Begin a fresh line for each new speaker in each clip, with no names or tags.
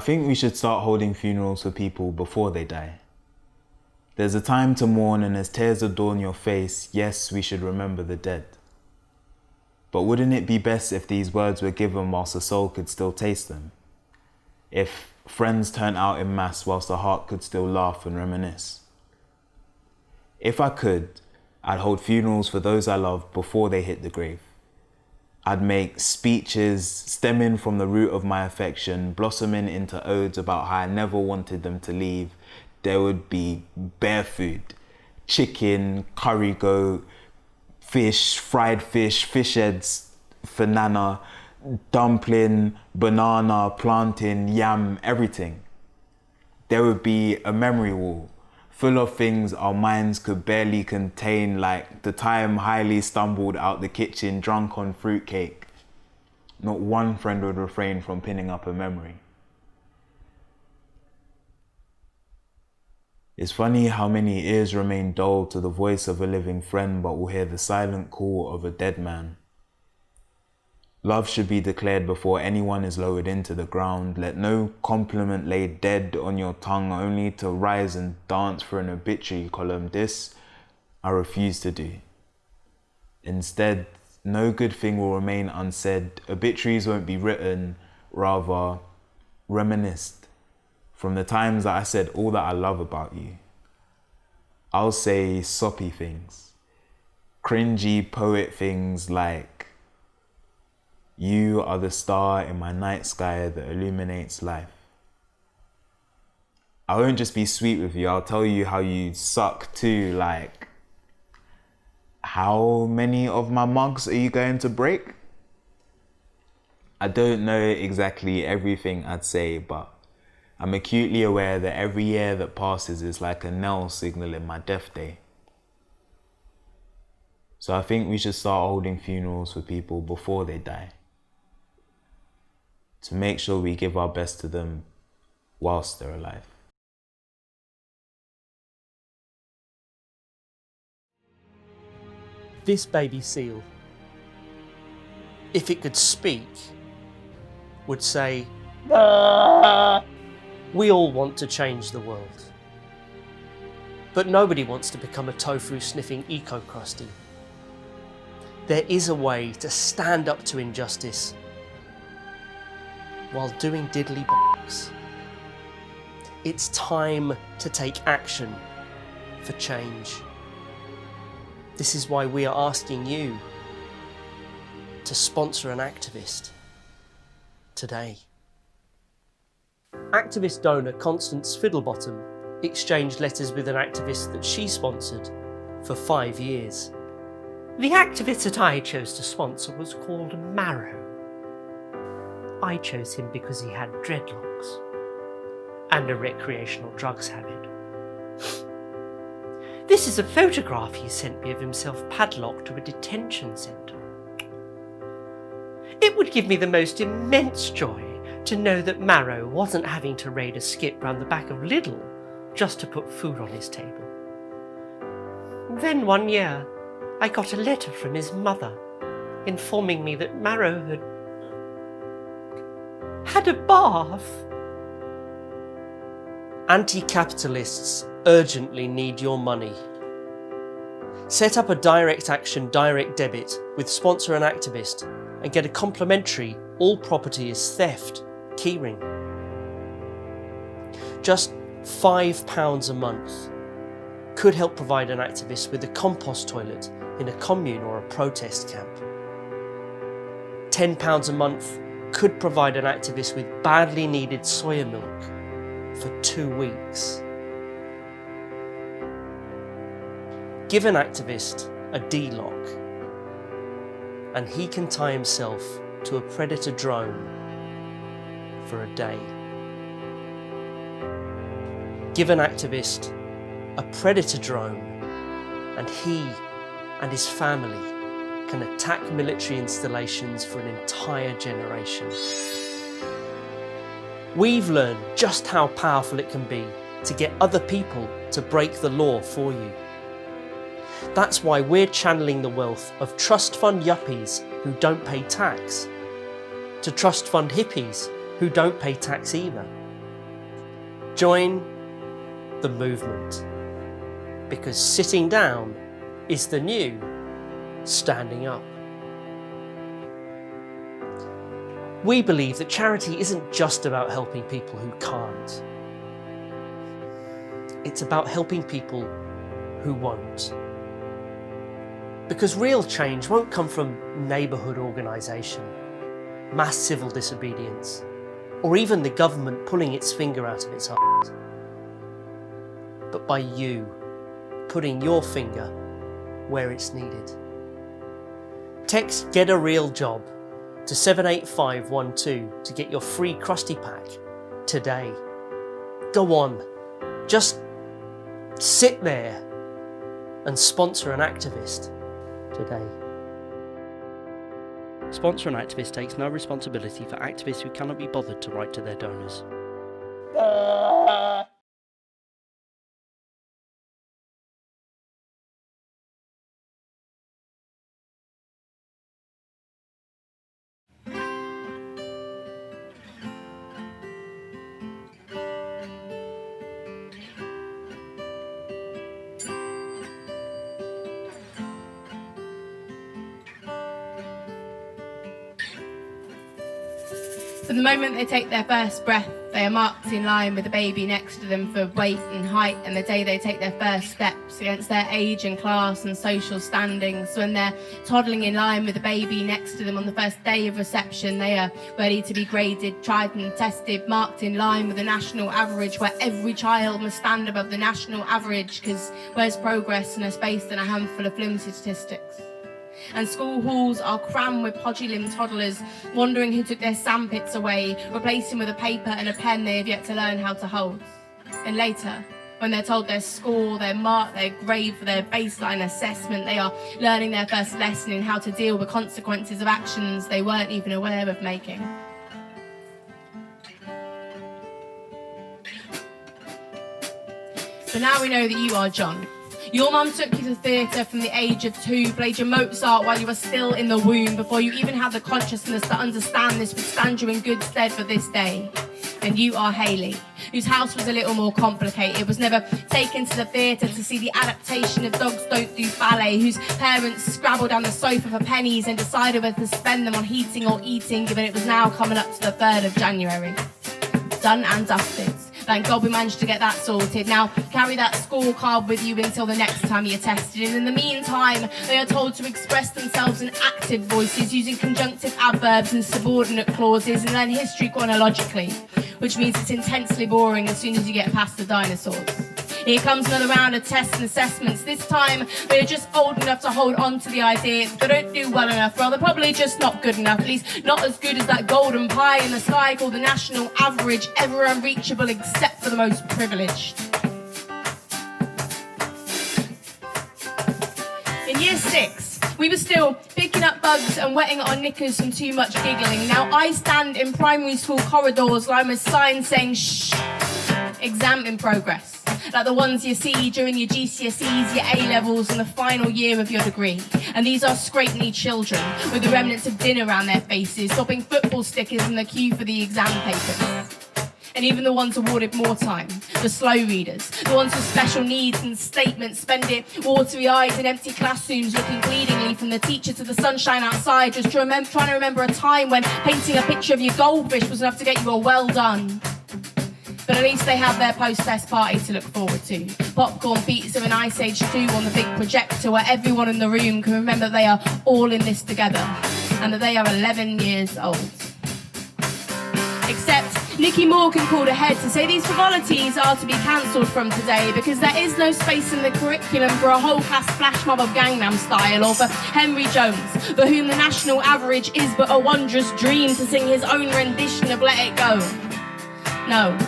think we should start holding funerals for people before they die. There's a time to mourn, and as tears adorn your face, yes, we should remember the dead. But wouldn't it be best if these words were given whilst the soul could still taste them? If friends turned out en masse whilst the heart could still laugh and reminisce? If I could, I'd hold funerals for those I love before they hit the grave. I'd make speeches stemming from the root of my affection, blossoming into odes about how I never wanted them to leave. There would be bare food, chicken, curry goat, fish, fried fish, fish heads for Nana, dumpling, banana, plantain, yam, everything. There would be a memory wall full of things our minds could barely contain, like the time Hailey stumbled out the kitchen drunk on fruitcake. Not one friend would refrain from pinning up a memory. It's funny how many ears remain dull to the voice of a living friend but will hear the silent call of a dead man. Love should be declared before anyone is lowered into the ground. Let no compliment lay dead on your tongue only to rise and dance for an obituary column. This I refuse to do. Instead, no good thing will remain unsaid. Obituaries won't be written, rather reminisced from the times that I said all that I love about you. I'll say soppy things, cringy poet things like, you are the star in my night sky that illuminates life. I won't just be sweet with you, I'll tell you how you suck too, like, how many of my mugs are you going to break? I don't know exactly everything I'd say, but I'm acutely aware that every year that passes is like a knell signaling my death day. So I think we should start holding funerals for people before they die, to make sure we give our best to them whilst they're alive.
This baby seal, if it could speak, would say, "Ah." We all want to change the world, but nobody wants to become a tofu-sniffing eco-crusty. There is a way to stand up to injustice while doing diddly bollocks. It's time to take action for change. This is why we are asking you to sponsor an activist today. Activist donor Constance Fiddlebottom exchanged letters with an activist that she sponsored for 5 years. The activist that I chose to sponsor was called Marrow. I chose him because he had dreadlocks and a recreational drugs habit. This is a photograph he sent me of himself padlocked to a detention centre. It would give me the most immense joy to know that Marrow wasn't having to raid a skip round the back of Lidl just to put food on his table. Then one year, I got a letter from his mother informing me that Marrow had a bath. Anti-capitalists urgently need your money. Set up a direct action direct debit with Sponsor an Activist and get a complimentary all property is theft keyring. Just £5 a month could help provide an activist with a compost toilet in a commune or a protest camp. £10 a month could provide an activist with badly needed soya milk for 2 weeks. Give an activist a D-lock and he can tie himself to a predator drone for a day. Give an activist a predator drone and he and his family can attack military installations for an entire generation. We've learned just how powerful it can be to get other people to break the law for you. That's why we're channeling the wealth of trust fund yuppies who don't pay tax to trust fund hippies who don't pay tax either. Join the movement, because sitting down is the new standing up. We believe that charity isn't just about helping people who can't. It's about helping people who won't. Because real change won't come from neighbourhood organisation, mass civil disobedience, or even the government pulling its finger out of its arse, but by you putting your finger where it's needed. Text "Get a Real Job" to 78512 to get your free Krusty Pack today. Go on, just sit there and sponsor an activist today. Sponsor an Activist takes no responsibility for activists who cannot be bothered to write to their donors.
From the moment they take their first breath, they are marked in line with the baby next to them for weight and height, and the day they take their first steps against their age and class and social standings. So when they're toddling in line with the baby next to them on the first day of reception, they are ready to be graded, tried and tested, marked in line with the national average, where every child must stand above the national average, because where's progress in a space and a handful of flimsy statistics? And school halls are crammed with podgy-limbed toddlers, wondering who took their sandpits away, replacing with a paper and a pen they have yet to learn how to hold. And later, when they're told their score, their mark, their grade for their baseline assessment, they are learning their first lesson in how to deal with consequences of actions they weren't even aware of making. So now we know that you are John. Your mum took you to theatre from the age of 2, played your Mozart while you were still in the womb, before you even had the consciousness to understand this would stand you in good stead for this day. And you are Hayley, whose house was a little more complicated, was never taken to the theatre to see the adaptation of Dogs Don't Do Ballet, whose parents scrabbled down the sofa for pennies and decided whether to spend them on heating or eating, given it was now coming up to the 3rd of January. Done and dusted. Thank God we managed to get that sorted. Now carry that scorecard with you until the next time you're tested. And in the meantime, they are told to express themselves in active voices using conjunctive adverbs and subordinate clauses, and learn history chronologically, which means it's intensely boring as soon as you get past the dinosaurs. Here comes another round of tests and assessments. This time, they're just old enough to hold on to the idea that they don't do well enough. Well, they're probably just not good enough, at least not as good as that golden pie in the sky called the national average, ever unreachable except for the most privileged. In year 6, we were still picking up bugs and wetting our knickers from too much giggling. Now I stand in primary school corridors lined with signs saying, shh, exam in progress. Like the ones you see during your GCSEs, your A-levels and the final year of your degree. And these are scrape-knee children with the remnants of dinner around their faces, swapping football stickers in the queue for the exam papers. And even the ones awarded more time, the slow readers, the ones with special needs and statements, spend it watery eyes in empty classrooms, looking pleadingly from the teacher to the sunshine outside, just trying to remember a time when painting a picture of your goldfish was enough to get you a well done. But at least they have their post-test party to look forward to. Popcorn, pizza and Ice Age 2 on the big projector, where everyone in the room can remember they are all in this together and that they are 11 years old. Except Nicky Moore can call ahead to say these frivolities are to be cancelled from today, because there is no space in the curriculum for a whole class flash mob of Gangnam Style, or for Henry Jones, for whom the national average is but a wondrous dream, to sing his own rendition of Let It Go. No.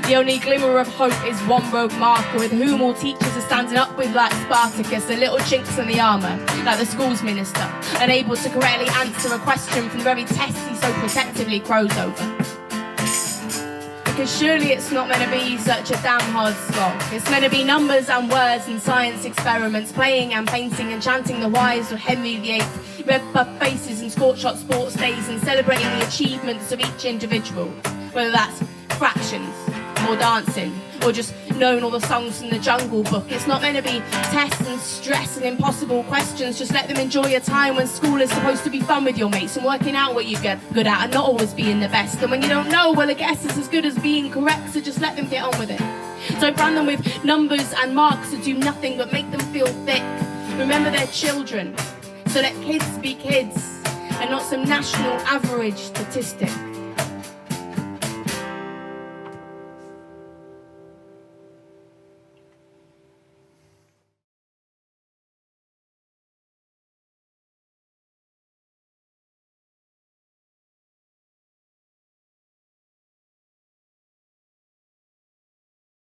The only glimmer of hope is one rogue marker with whom all teachers are standing up with like Spartacus, the little chinks in the armour, like the school's minister, unable to correctly answer a question from the very test he so protectively crows over. Because surely it's not meant to be such a damn hard slog. It's meant to be numbers and words and science experiments, playing and painting and chanting the whys of Henry VIII, red puff faces and scorch hot sports days, and celebrating the achievements of each individual, whether that's fractions, more dancing, or just knowing all the songs from the Jungle Book. It's not meant to be tests and stress and impossible questions. Just let them enjoy a time when school is supposed to be fun with your mates and working out what you get good at and not always being the best. And when you don't know, well, I guess it's as good as being correct, so just let them get on with it. Don't brand them with numbers and marks that do nothing but make them feel thick. Remember they're children, so let kids be kids and not some national average statistic.